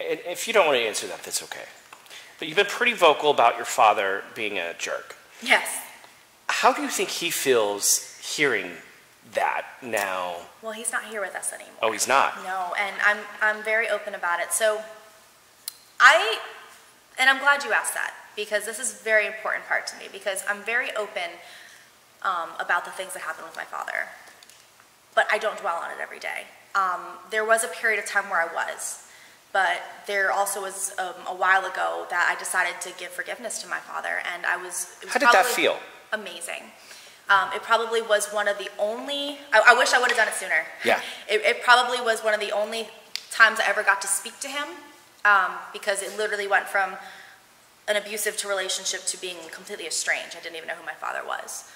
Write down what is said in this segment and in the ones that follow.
And if you don't want to answer that, that's okay. But you've been pretty vocal about your father being a jerk. Yes. How do you think he feels hearing that now? Well, he's not here with us anymore. Oh, he's not? No, and I'm very open about it. So and I'm glad you asked that, because this is a very important part to me, because I'm very open about the things that happened with my father. But I don't dwell on it every day. There was a period of time where I was, but there also was a while ago that I decided to give forgiveness to my father, and it was How did that feel? Amazing. It probably was one of the only, I wish I would have done it sooner. Yeah. It probably was one of the only times I ever got to speak to him, because it literally went from an abusive relationship to being completely estranged. I didn't even know who my father was.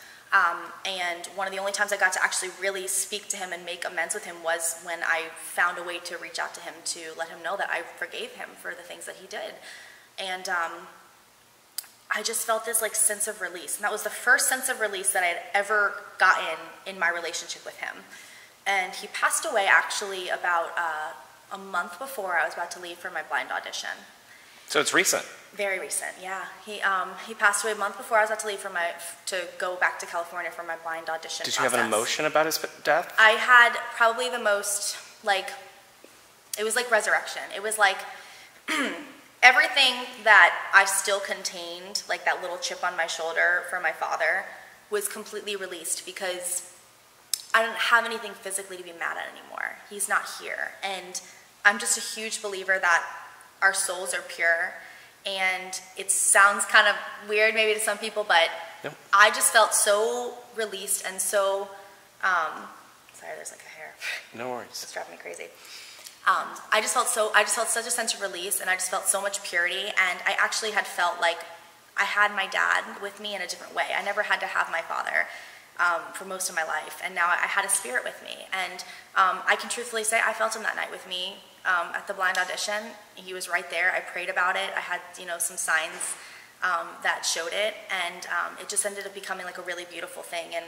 And one of the only times I got to actually really speak to him and make amends with him was when I found a way to reach out to him to let him know that I forgave him for the things that he did. And I just felt this like sense of release. And that was the first sense of release that I had ever gotten in my relationship with him. And he passed away actually about a month before I was about to leave for my blind audition. So it's recent. Very recent, yeah. He passed away a month before I was about to leave to go back to California for my blind audition Did you have an emotion about his death? I had probably the most, it was like resurrection. It was like everything that I still contained, like that little chip on my shoulder for my father, was completely released, because I didn't have anything physically to be mad at anymore. He's not here. And I'm just a huge believer that our souls are pure. And it sounds kind of weird maybe to some people, but yep. I just felt so released and so, sorry, there's like a hair. No worries. It's driving me crazy. I just felt such a sense of release, and I just felt so much purity, and I actually had felt like I had my dad with me in a different way. I never had to have my father for most of my life, and now I had a spirit with me. And I can truthfully say I felt him that night with me at the blind audition. He was right there. I prayed about it. I had, some signs that showed it, and it just ended up becoming like a really beautiful thing. And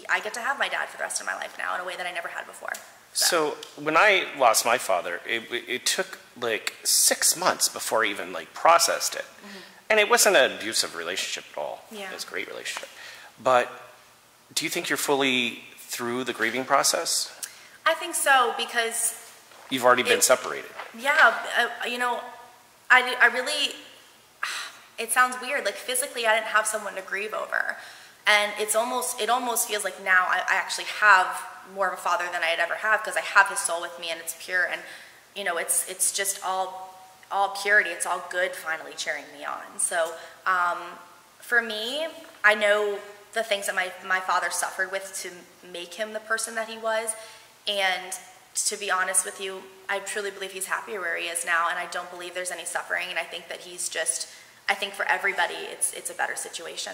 I get to have my dad for the rest of my life now in a way that I never had before. So when I lost my father, it took like 6 months before I even processed it. Mm-hmm. And it wasn't an abusive relationship at all. Yeah. It was a great relationship. But do you think you're fully through the grieving process? I think so, because you've already been separated. Yeah, I really, it sounds weird, physically I didn't have someone to grieve over. And it almost feels like now I actually have more of a father than I had ever had, because I have his soul with me, and it's pure, and it's just all purity. It's all good finally cheering me on. So for me, I know the things that my father suffered with to make him the person that he was, and to be honest with you, I truly believe he's happier where he is now, and I don't believe there's any suffering, and I think that I think for everybody it's a better situation.